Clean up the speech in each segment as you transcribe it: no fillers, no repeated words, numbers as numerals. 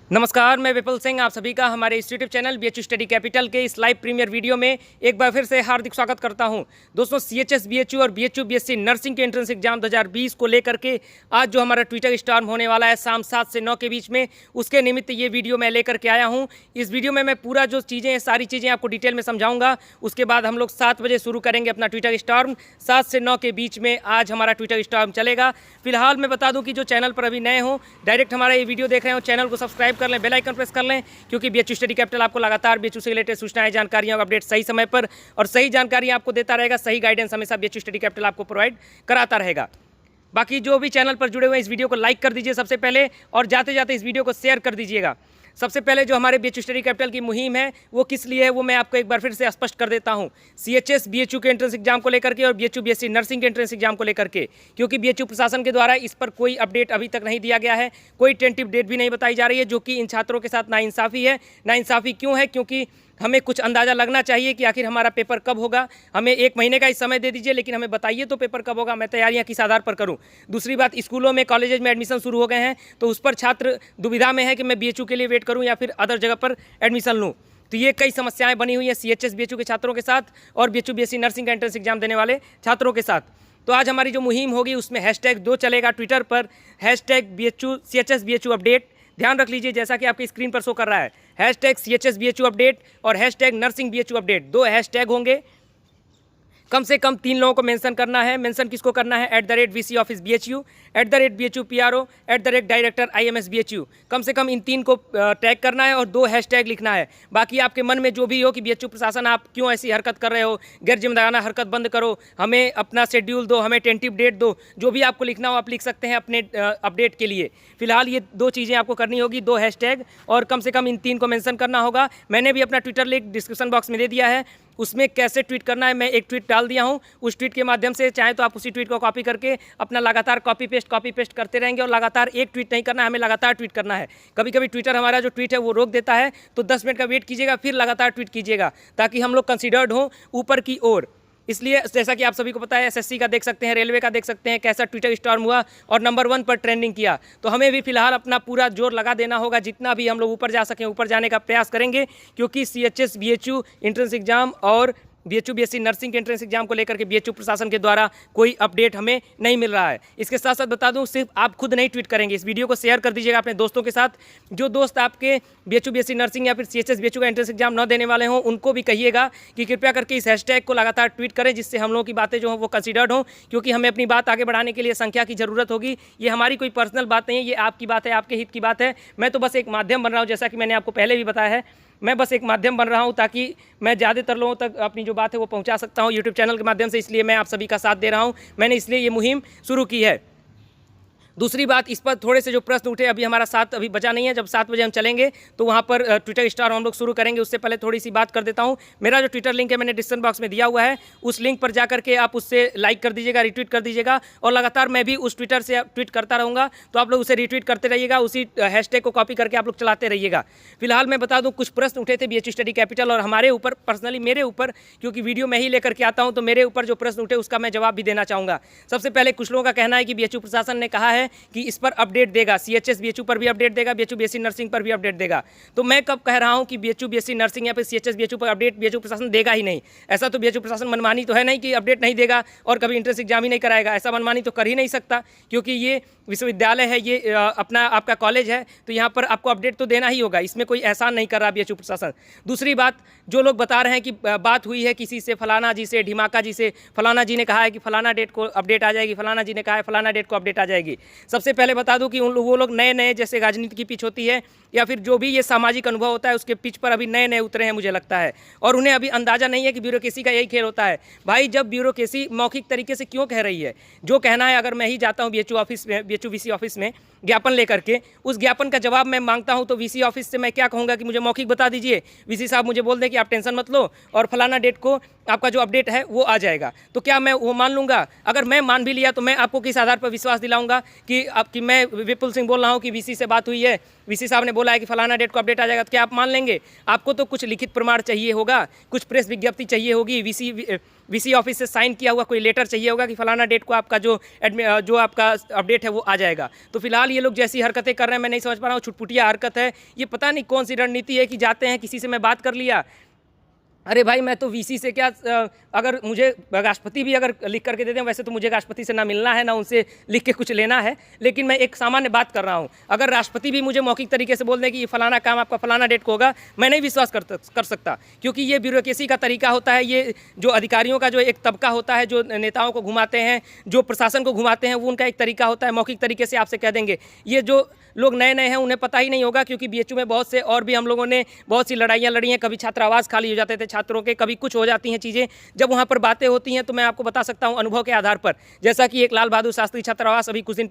नमस्कार, मैं विपुल सिंह आप सभी का हमारे इस YouTube channel BHU study capital के इस लाइव प्रीमियर वीडियो में एक बार फिर से हार्दिक स्वागत करता हूं। दोस्तों, सीएचएस बीएचयू और बीएचयू बीएससी नर्सिंग के एंट्रेंस एग्जाम 2020 को लेकर के आज जो हमारा ट्विटर स्टॉर्म होने वाला है शाम 7 से 9 के बीच में, उसके निमित्त ये वीडियो मैं लेकर के आया हूँ। इस वीडियो में मैं पूरा जो चीज़ें हैं सारी चीज़ें आपको डिटेल में समझाऊंगा। उसके बाद हम लोग 7 बजे शुरू करेंगे अपना ट्विटर स्टॉर्म। 7 से 9 के बीच में आज हमारा ट्विटर स्टॉर्म चलेगा। फिलहाल मैं बता दूँ कि जो चैनल पर अभी नए हों, डायरेक्ट हमारा ये वीडियो देख रहे हो, चैनल को सब्सक्राइब कर लें, बेल आइकन प्रेस कर लें, क्योंकि बीएचयू स्टडी कैपिटल आपको लगातार बीएचयू से रिलेटेड सूचनाएं, जानकारियां, अपडेट सही समय पर और सही जानकारियां आपको देता रहेगा। सही गाइडेंस हमेशा बीएचयू स्टडी कैपिटल आपको प्रोवाइड कराता रहेगा। बाकी जो भी चैनल पर जुड़े हुए हैं, इस वीडियो को लाइक कर दीजिए सबसे पहले, और जाते जाते इस वीडियो को शेयर कर दीजिएगा। सबसे पहले जो हमारे बीएचयू स्टडी कैपिटल की मुहिम है वो किस लिए है, वो मैं आपको एक बार फिर से स्पष्ट कर देता हूं। सीएचएस बीएचयू के एंट्रेंस एग्जाम को लेकर के और बीएचयू बीएससी नर्सिंग के एंट्रेंस एग्जाम को लेकर के, क्योंकि बीएचयू प्रशासन के द्वारा इस पर कोई अपडेट अभी तक नहीं दिया गया है, कोई टेंटिव डेट भी नहीं बताई जा रही है, जो कि इन छात्रों के साथ नाइंसाफ़ी है। नाइंसाफ़ी क्यों है? क्योंकि हमें कुछ अंदाज़ा लगना चाहिए कि आखिर हमारा पेपर कब होगा। हमें 1 महीने का ही समय दे दीजिए, लेकिन हमें बताइए तो पेपर कब होगा, मैं तैयारियां किस आधार पर करूं। दूसरी बात, स्कूलों में, कॉलेजेस में एडमिशन शुरू हो गए हैं, तो उस पर छात्र दुविधा में है कि मैं बीएचयू के लिए वेट करूं या फिर अदर जगह पर एडमिशन लूं। तो ये कई समस्याएं बनी हुई हैं सीएचएस बीएचयू के छात्रों के साथ और बीएचयू बीएससी नर्सिंग का एंट्रेंस एग्जाम देने वाले छात्रों के साथ। तो आज हमारी जो मुहिम होगी उसमें हैशटैग 2 चलेगा ट्विटर पर, hashtag BHU CHS BHU update. ध्यान रख लीजिए, जैसा कि आपकी स्क्रीन पर शो कर रहा है, हैशटैग सीएचएस बीएचयू अपडेट और hashtag nursing BHU update, 2 hashtag होंगे। कम से कम 3 लोगों को मेंशन करना है। मेंशन किसको करना है? @VC office BHU, @BHU PRO, @director IMS BHU। कम से कम इन 3 को टैग करना है और 2 हैशटैग लिखना है। बाकी आपके मन में जो भी हो कि बीएचयू प्रशासन आप क्यों ऐसी हरकत कर रहे हो, गैर जिम्मेदाराना हरकत बंद करो, हमें अपना शेड्यूल दो, हमें टेंटिव डेट दो, जो भी आपको लिखना हो आप लिख सकते हैं अपने अपडेट के लिए। फिलहाल ये 2 चीज़ें आपको करनी होगी, 2 हैशटैग, और कम से कम इन 3 को मेंशन करना होगा। मैंने भी अपना ट्विटर लिंक डिस्क्रिप्शन बॉक्स में दे दिया है, उसमें कैसे ट्वीट करना है मैं एक ट्वीट डाल दिया हूं। उस ट्वीट के माध्यम से चाहे तो आप उसी ट्वीट को कॉपी करके अपना लगातार कॉपी पेस्ट करते रहेंगे, और लगातार एक ट्वीट नहीं करना है, हमें लगातार ट्वीट करना है। कभी कभी ट्विटर हमारा जो ट्वीट है वो रोक देता है, तो 10 मिनट का वेट कीजिएगा, फिर लगातार ट्वीट कीजिएगा, ताकि हम लोग कंसिडर्ड हों ऊपर की ओर। इसलिए जैसा कि आप सभी को पता है, एसएससी का देख सकते हैं, रेलवे का देख सकते हैं, कैसा ट्विटर स्टॉर्म हुआ और नंबर 1 पर ट्रेंडिंग किया। तो हमें भी फिलहाल अपना पूरा जोर लगा देना होगा, जितना भी हम लोग ऊपर जा सकें ऊपर जाने का प्रयास करेंगे, क्योंकि सीएचएस बीएचयू एंट्रेंस एग्जाम और बीएचयू बीएससी नर्सिंग के एंट्रेंस एग्जाम को लेकर के बीएचयू प्रशासन के द्वारा कोई अपडेट हमें नहीं मिल रहा है। इसके साथ साथ बता दूं, सिर्फ आप खुद नहीं ट्वीट करेंगे, इस वीडियो को शेयर कर दीजिएगा अपने दोस्तों के साथ। जो दोस्त आपके बीएचयू बीएससी नर्सिंग या फिर सीएचएस बीएचयू का एंट्रेंस एग्जाम न देने वाले हों, उनको भी कहिएगा कि कृपया करके इस हैशटैग को लगातार ट्वीट करें, जिससे हम लोगों की बातें जो हों वो कंसिडर्ड हों, क्योंकि हमें अपनी बात आगे बढ़ाने के लिए संख्या की ज़रूरत होगी। ये हमारी कोई पर्सनल बात नहीं है, ये आपकी बात है, आपके हित की बात है। मैं तो बस एक माध्यम बन रहा हूँ, जैसा कि मैंने आपको पहले भी बताया है, मैं बस एक माध्यम बन रहा हूं, ताकि मैं ज़्यादातर लोगों तक अपनी जो बात है वो पहुंचा सकता हूं यूट्यूब चैनल के माध्यम से। इसलिए मैं आप सभी का साथ दे रहा हूं, मैंने इसलिए ये मुहिम शुरू की है। दूसरी बात, इस पर थोड़े से जो प्रश्न उठे, अभी हमारा 7 अभी बजा नहीं है, जब 7 बजे हम चलेंगे तो वहाँ पर ट्विटर स्टार हम लोग शुरू करेंगे। उससे पहले थोड़ी सी बात कर देता हूँ, मेरा जो ट्विटर लिंक है मैंने डिस्क्रिप्शन बॉक्स में दिया हुआ है, उस लिंक पर जा करके आप उससे लाइक कर दीजिएगा, रिट्वीट कर दीजिएगा, और लगातार मैं भी उस ट्विटर से ट्वीट करता रहूँगा, तो आप लोग उसे रिट्वीट करते रहिएगा, उसी हैशटैग को कॉपी करके आप लोग चलाते रहिएगा। फिलहाल मैं बता दूँ, कुछ प्रश्न उठे थे बीएचयू स्टडी कैपिटल और हमारे ऊपर, पर्सनली मेरे ऊपर, क्योंकि वीडियो मैं ही लेकर के आता हूँ, तो मेरे ऊपर जो प्रश्न उठे उसका मैं जवाब भी देना चाहूँगा। सबसे पहले कुछ लोगों का कहना है कि बीएचयू प्रशासन ने कहा है कि इस पर अपडेट देगा, सीएचएस बीएचयू पर भी अपडेट देगा, बीएचयू बीएससी नर्सिंग पर भी अपडेट देगा। तो मैं कब कह रहा हूं कि बीएचयू बीएससी नर्सिंग या फिर सीएचएस बीएचयू पर अपडेट बीएचयू प्रशासन देगा ही नहीं? ऐसा तो बीएचयू प्रशासन मनमानी तो है नहीं कि अपडेट नहीं देगा और कभी एंट्रेंस एग्जाम ही नहीं कराएगा। ऐसा मनमानी तो कर ही नहीं सकता, क्योंकि ये विश्वविद्यालय है, ये अपना आपका कॉलेज है, तो यहाँ पर आपको अपडेट तो देना ही होगा। इसमें कोई एहसान नहीं कर रहा बीएचयू प्रशासन। दूसरी बात, जो लोग बता रहे हैं कि बात हुई है किसी से, फलाना जी से, ढिमाका जी से, फलाना जी ने कहा है कि फलाना डेट को अपडेट आ जाएगी, फलाना जी ने कहा है फलाना डेट को अपडेट आ जाएगी। सबसे पहले बता दूं कि वो लोग नए जैसे राजनीति की पिच होती है या फिर जो भी ये सामाजिक अनुभव होता है, उसके पिच पर अभी नए उतरे हैं मुझे लगता है, और उन्हें अभी अंदाजा नहीं है कि ब्यूरोक्रेसी का यही खेल होता है। भाई, जब ब्यूरोक्रेसी मौखिक तरीके से क्यों कह रही है, जो कहना है, अगर मैं ही जाता हूँ बीएचयू ऑफिस में, बीएचयू वीसी ऑफिस में ज्ञापन लेकर के, उस ज्ञापन का जवाब मैं मांगता हूं, तो वीसी ऑफिस से मैं क्या कहूंगा कि मुझे मौखिक बता दीजिए, वीसी साहब मुझे बोल दें कि आप टेंशन मत लो और फलाना डेट को आपका जो अपडेट है वो आ जाएगा। तो क्या मैं वो मान लूंगा? अगर मैं मान भी लिया तो मैं आपको किस आधार पर विश्वास दिलाऊंगा कि मैं विपुल सिंह बोल रहा हूँ कि वीसी से बात हुई है, वीसी साहब ने बोला है कि फलाना डेट को अपडेट आ जाएगा, तो क्या आप मान लेंगे? आपको तो कुछ लिखित प्रमाण चाहिए होगा, कुछ प्रेस विज्ञप्ति चाहिए होगी, वीसी ऑफिस से साइन किया हुआ कोई लेटर चाहिए होगा कि फलाना डेट को आपका जो आपका अपडेट है वो आ जाएगा। तो फिलहाल ये लोग जैसी हरकतें कर रहे हैं मैं नहीं समझ पा रहा हूँ, छुटपुटिया हरकत है ये। पता नहीं कौन सी रणनीति है कि जाते हैं किसी से मैं बात कर लिया, अरे भाई मैं तो वीसी से क्या, अगर मुझे राष्ट्रपति भी अगर लिख करके दे दें, वैसे तो मुझे राष्ट्रपति से ना मिलना है ना उनसे लिख के कुछ लेना है, लेकिन मैं एक सामान्य बात कर रहा हूँ। अगर राष्ट्रपति भी मुझे मौखिक तरीके से बोल दें कि ये फलाना काम आपका फलाना डेट को होगा, मैं नहीं विश्वास कर सकता, क्योंकि ये ब्यूरोक्रेसी का तरीका होता है। ये जो अधिकारियों का जो एक तबका होता है, जो नेताओं को घुमाते हैं, जो प्रशासन को घुमाते हैं, वो उनका एक तरीका होता है। मौखिक तरीके से आपसे कह देंगे। ये जो लोग नए नए हैं उन्हें पता ही नहीं होगा, क्योंकि बीएचयू में बहुत से और भी हम लोगों ने बहुत सी लड़ाइयाँ लड़ी हैं। कभी छात्रावास खाली हो जाते थे छात्रों के, कभी कुछ हो जाती हैं चीज़ें। जब वहाँ पर बातें होती हैं तो मैं आपको बता सकता हूँ अनुभव के आधार पर, जैसा कि एक लाल बहादुर शास्त्री छात्रावास अभी कुछ दिन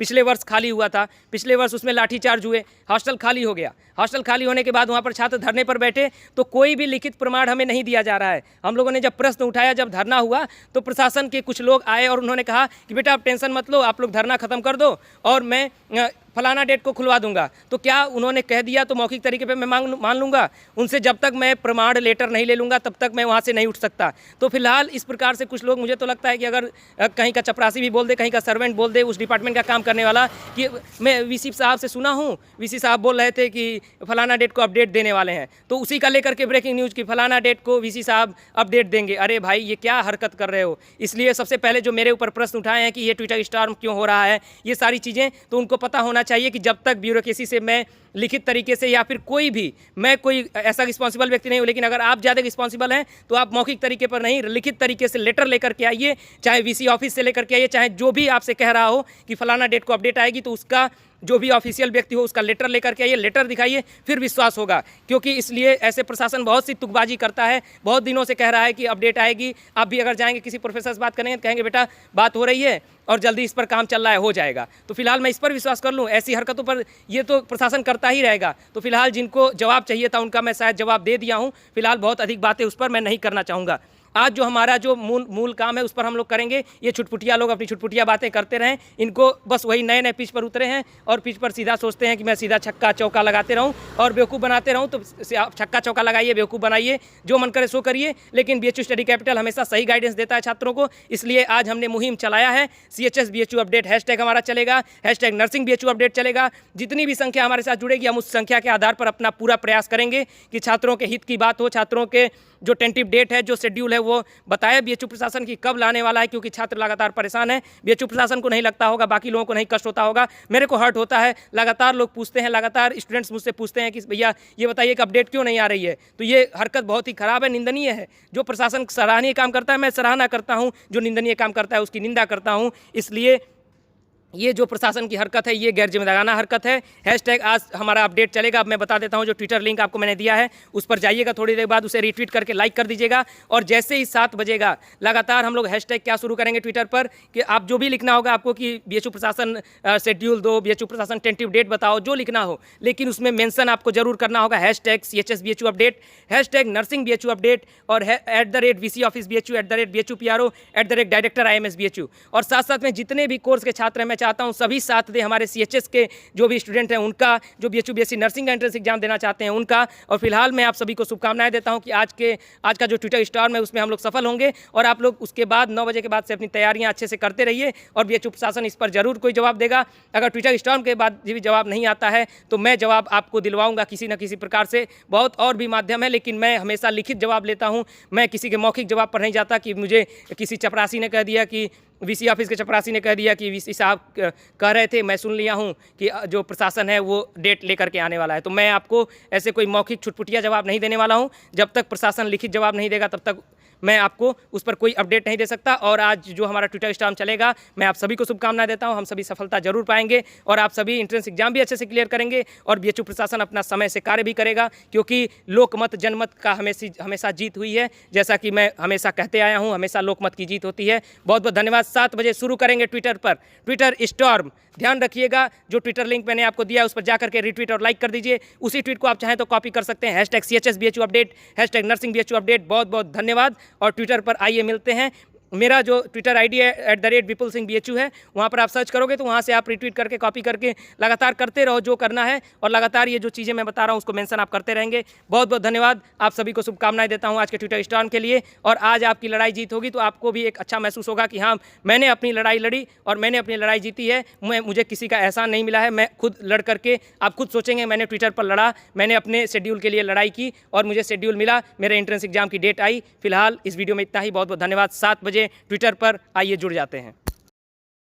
पिछले वर्ष खाली हुआ था। पिछले वर्ष उसमें लाठीचार्ज हुए, हॉस्टल खाली हो गया। हॉस्टल खाली होने के बाद वहाँ पर छात्र धरने पर बैठे, तो कोई भी लिखित प्रमाण हमें नहीं दिया जा रहा है। हम लोगों ने जब प्रश्न उठाया, जब धरना हुआ, तो प्रशासन के कुछ लोग आए और उन्होंने कहा कि बेटा आप टेंशन मत लो, आप लोग धरना खत्म कर दो और मैं फलाना डेट को खुलवा दूंगा। तो क्या उन्होंने कह दिया तो मौखिक तरीके पे मैं मान लूँगा? उनसे जब तक मैं प्रमाण लेटर नहीं ले लूँगा तब तक मैं वहाँ से नहीं उठ सकता। तो फिलहाल इस प्रकार से कुछ लोग, मुझे तो लगता है कि अगर कहीं का चपरासी भी बोल दे, कहीं का सर्वेंट बोल दे, उस डिपार्टमेंट का काम करने वाला, कि मैं वीसी साहब से सुना हूँ, वीसी साहब बोल रहे थे कि फलाना डेट को अपडेट देने वाले हैं, तो उसी का लेकर के ब्रेकिंग न्यूज़ की फलाना डेट को वीसी साहब अपडेट देंगे। अरे भाई ये क्या हरकत कर रहे हो? इसलिए सबसे पहले जो मेरे ऊपर प्रश्न उठाए हैं कि ये ट्विटर स्टॉर्म क्यों हो रहा है, ये सारी चीज़ें तो उनको पता होना चाहिए कि जब तक ब्यूरोक्रेसी से मैं लिखित तरीके से, या फिर कोई भी, मैं कोई ऐसा रिस्पॉन्सिबल व्यक्ति नहीं हूँ, लेकिन अगर आप ज़्यादा रिस्पॉन्सिबल हैं तो आप मौखिक तरीके पर नहीं, लिखित तरीके से लेटर लेकर के आइए, चाहे वीसी ऑफिस से लेकर के आइए, चाहे जो भी आपसे कह रहा हो कि फलाना डेट को अपडेट आएगी, तो उसका जो भी ऑफिशियल व्यक्ति हो उसका लेटर लेकर के आइए, लेटर दिखाइए, फिर विश्वास होगा। क्योंकि इसलिए ऐसे प्रशासन बहुत सी तुकबाजी करता है, बहुत दिनों से कह रहा है कि अपडेट आएगी। आप भी अगर जाएंगे किसी प्रोफेसर से बात करेंगे तो कहेंगे बेटा बात हो रही है और जल्दी इस पर काम चल रहा है, हो जाएगा। तो फिलहाल मैं इस पर विश्वास कर लूँ? ऐसी हरकतों पर ये तो प्रशासन करता ही रहेगा। तो फिलहाल जिनको जवाब चाहिए था उनका मैं शायद जवाब दे दिया हूँ। फिलहाल बहुत अधिक बातें उस पर मैं नहीं करना चाहूँगा। आज जो हमारा जो मूल काम है उस पर हम लोग करेंगे। ये छुटपुटिया लोग अपनी छुटपुटिया बातें करते रहें, इनको बस वही नए नए पिच पर उतरे हैं और पिच पर सीधा सोचते हैं कि मैं सीधा छक्का चौका लगाते रहूं और बेवकूफ़ बनाते रहूं। तो छक्का चौका लगाइए, बेवकूफ़ बनाइए, जो मन करे सो करिए, लेकिन बीएचयू स्टडी कैपिटल हमेशा सही गाइडेंस देता है छात्रों को। इसलिए आज हमने मुहिम चलाया है, CHS BHU अपडेट हैशटैग हमारा चलेगा, हैशटैग नर्सिंग BHU अपडेट चलेगा। जितनी भी संख्या हमारे साथ जुड़ेगी हम उस संख्या के आधार पर अपना पूरा प्रयास करेंगे कि छात्रों के हित की बात हो, छात्रों के जो टेंटिव डेट है, जो शेड्यूल है, वो बताया बीएचयू प्रशासन की कब लाने वाला है, क्योंकि छात्र लगातार परेशान है। बीएचयू प्रशासन को नहीं लगता होगा, बाकी लोगों को नहीं कष्ट होता होगा, मेरे को हर्ट होता है। लगातार लोग पूछते हैं, लगातार स्टूडेंट्स मुझसे पूछते हैं कि भैया ये बताइए कि अपडेट क्यों नहीं आ रही है। तो ये हरकत बहुत ही खराब है, निंदनीय है। जो प्रशासन सराहनीय काम करता है मैं सराहना करता हूँ, जो निंदनीय काम करता है उसकी निंदा करता हूँ। इसलिए ये जो प्रशासन की हरकत है ये गैर जिम्मेदाराना हरकत है। हैशटैग आज हमारा अपडेट चलेगा। अब मैं बता देता हूँ, जो ट्विटर लिंक आपको मैंने दिया है उस पर जाइएगा, थोड़ी देर बाद उसे रीट्वीट करके लाइक कर दीजिएगा। और जैसे ही 7 बजेगा लगातार हम लोग हैशटैग क्या शुरू करेंगे ट्विटर पर कि आप जो भी लिखना होगा आपको कि बीएचयू प्रशासन शेड्यूल दो, बीएचयू प्रशासन टेंटिव डेट बताओ, जो लिखना हो, लेकिन उसमें मेंशन आपको जरूर करना होगा hashtag CHS BHU update, hashtag nursing BHU update और @VC office BHU, @BHU PRO, director IMS BHU। और साथ साथ में जितने भी कोर्स के छात्र हैं मैं चाहता हूं सभी साथ दें, हमारे CHS के जो भी स्टूडेंट हैं उनका, जो BHU BSc नर्सिंग का एंट्रेंस एग्जाम देना चाहते हैं उनका। और फिलहाल मैं आप सभी को शुभकामनाएं देता हूं कि आज का जो ट्विटर स्टॉर्म है उसमें हम लोग सफल होंगे। और आप लोग उसके बाद 9 बजे के बाद से अपनी तैयारियां अच्छे से करते रहिए और BHU प्रशासन इस पर जरूर कोई जवाब देगा। अगर ट्विटर स्टॉर्म के बाद भी जवाब नहीं आता है तो मैं जवाब आपको दिलवाऊंगा किसी न किसी प्रकार से। बहुत और भी माध्यम है, लेकिन मैं हमेशा लिखित जवाब लेता हूं। मैं किसी के मौखिक जवाब पर नहीं जाता कि मुझे किसी चपरासी ने कह दिया, कि VC ऑफिस के चपरासी ने कह दिया कि VC साहब कह रहे थे, मैं सुन लिया हूं कि जो प्रशासन है वो डेट लेकर के आने वाला है। तो मैं आपको ऐसे कोई मौखिक छुटपुटिया जवाब नहीं देने वाला हूं। जब तक प्रशासन लिखित जवाब नहीं देगा तब तक मैं आपको उस पर कोई अपडेट नहीं दे सकता। और आज जो हमारा ट्विटर स्टॉर्म चलेगा, मैं आप सभी को शुभकामनाएं देता हूं। हम सभी सफलता जरूर पाएंगे और आप सभी एंट्रेंस एग्जाम भी अच्छे से क्लियर करेंगे और BHU प्रशासन अपना समय से कार्य भी करेगा, क्योंकि लोकमत जनमत का हमेशा जीत हुई है। जैसा कि मैं हमेशा कहते आया हूं, हमेशा लोकमत की जीत होती है। बहुत बहुत धन्यवाद। 7 बजे शुरू करेंगे ट्विटर पर ट्विटर स्टॉर्म। ध्यान रखिएगा, जो ट्विटर लिंक मैंने आपको दिया है उस पर जाकर के रिट्वीट और लाइक कर दीजिए। उसी ट्वीट को आप चाहें तो कॉपी कर सकते हैं, hashtag CHS BHU update, hashtag nursing BHU update. बहुत बहुत धन्यवाद और ट्विटर पर आइए मिलते हैं। मेरा जो ट्विटर आईडी है @विपुल सिंह BHU है, वहाँ पर आप सर्च करोगे तो वहाँ से आप रिट्वीट करके कॉपी करके लगातार करते रहो जो करना है, और लगातार ये जो चीज़ें मैं बता रहा हूँ उसको मेंशन आप करते रहेंगे। बहुत बहुत धन्यवाद, आप सभी को शुभकामनाएं देता हूँ आज के ट्विटर स्टॉर्म के लिए। और आज आपकी लड़ाई जीत होगी तो आपको भी एक अच्छा महसूस होगा कि हाँ, मैंने अपनी लड़ाई लड़ी और मैंने अपनी लड़ाई जीती है। मुझे किसी का एहसान नहीं मिला है, मैं खुद लड़ करके, आप खुद सोचेंगे मैंने ट्विटर पर लड़ा, मैंने अपने शेड्यूल के लिए लड़ाई की और मुझे शेड्यूल मिला, मेरे एंट्रेंस एग्जाम की डेट आई। फिलहाल इस वीडियो में इतना ही, बहुत बहुत धन्यवाद। 7 बजे ट्विटर पर आइए जुड़ जाते हैं।